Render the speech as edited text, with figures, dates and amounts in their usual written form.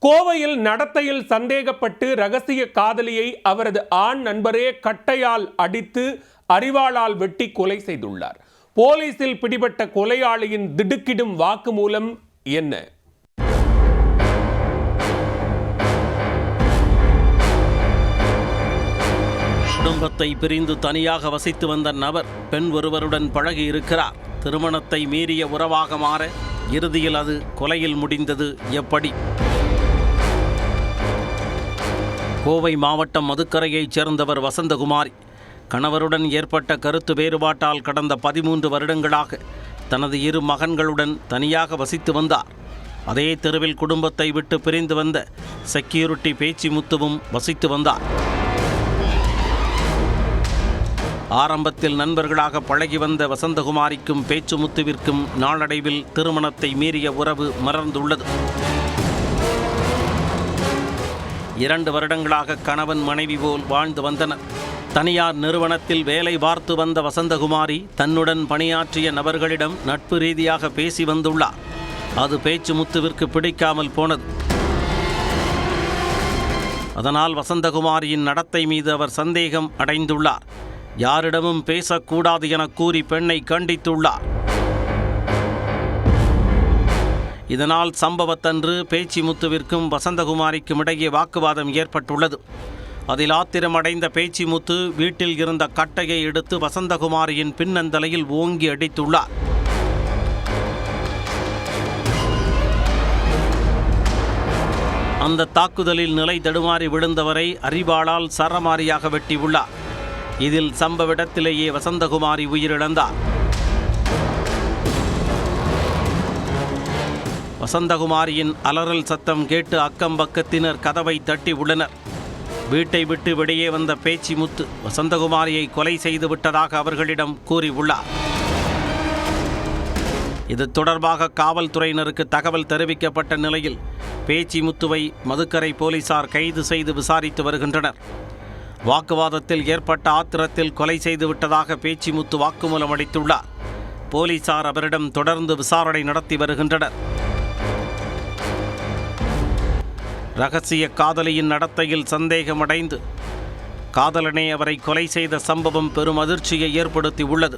கோவையில் நடத்தையில் சந்தேகப்பட்டு ரகசிய காதலியை அவரது ஆண் நண்பரே கட்டையால் அடித்து அரிவாளால் வெட்டி கொலை செய்துள்ளார். போலீசில் பிடிபட்ட கொலையாளியின் திடுக்கிடும் வாக்குமூலம் என்ன? குடும்பத்தை பிரிந்து தனியாக வசித்து வந்த நபர் பெண் ஒருவருடன் பழகி இருக்கிறார். திருமணத்தை மீறிய உறவாக மாற இறுதியில் அது கொலையில் முடிந்தது எப்படி? கோவை மாவட்டம் மதுக்கரையைச் சேர்ந்தவர் வசந்தகுமாரி. கணவருடன் ஏற்பட்ட கருத்து வேறுபாட்டால் கடந்த 13 வருடங்களாக தனது 2 மகன்களுடன் தனியாக வசித்து வந்தார். அதே தெருவில் குடும்பத்தை விட்டு பிரிந்து வந்த செக்யூரிட்டி பேச்சிமுத்துவும் வசித்து வந்தார். ஆரம்பத்தில் நண்பர்களாக பழகி வந்த வசந்தகுமாரிக்கும் பேச்சுமுத்துவிற்கும் நாளடைவில் திருமணத்தை மீறிய உறவு மலர்ந்துள்ளது. 2 வருடங்களாக கணவன் மனைவி போல் வாழ்ந்து வந்தனர். தனியார் நிறுவனத்தில் வேலை பார்த்து வந்த வசந்தகுமாரி தன்னுடன் பணியாற்றிய நபர்களிடம் நட்பு ரீதியாக பேசி வந்துள்ளார். அது பேச்சுமுத்துவிற்கு பிடிக்காமல் போனது. அதனால் வசந்தகுமாரியின் நடத்தை மீது அவர் சந்தேகம் அடைந்துள்ளார். யாரிடமும் பேசக்கூடாது என கூறி பெண்ணை கண்டித்துள்ளார். இதனால் சம்பவத்தன்று பேச்சிமுத்துவிற்கும் வசந்தகுமாரிக்கும் இடையே வாக்குவாதம் ஏற்பட்டுள்ளது. அதில் ஆத்திரமடைந்த பேச்சிமுத்து வீட்டில் இருந்த கட்டையை எடுத்து வசந்தகுமாரியின் பின்னந்தலையில் ஓங்கி அடித்துள்ளார். அந்த தாக்குதலில் நிலை தடுமாறி விழுந்தவரை அரிவாளால் சரமாரியாக வெட்டியுள்ளார். இதில் சம்பவ இடத்திலேயே வசந்தகுமாரி உயிரிழந்தார். வசந்தகுமாரியின் அலறல் சத்தம் கேட்டு அக்கம் பக்கத்தினர் கதவை தட்டி உள்ளனர். வீட்டை விட்டு வெளியே வந்த பேச்சிமுத்து வசந்தகுமாரியை கொலை செய்து விட்டதாக அவர்களிடம் கூறியுள்ளார். இது தொடர்பாக காவல்துறையினருக்கு தகவல் தெரிவிக்கப்பட்ட நிலையில் பேச்சிமுத்துவை மதுக்கரை போலீசார் கைது செய்து விசாரித்து வருகின்றனர். வாக்குவாதத்தில் ஏற்பட்ட ஆத்திரத்தில் கொலை செய்து விட்டதாக பேச்சிமுத்து வாக்குமூலம் அளித்துள்ளார். போலீசார் அவரிடம் தொடர்ந்து விசாரணை நடத்தி வருகின்றனர். ரகசிய காதலியின் நடத்தையில் சந்தேகமடைந்து காதலனே அவரை கொலை செய்த சம்பவம் பெரும் அதிர்ச்சியை ஏற்படுத்தி உள்ளது.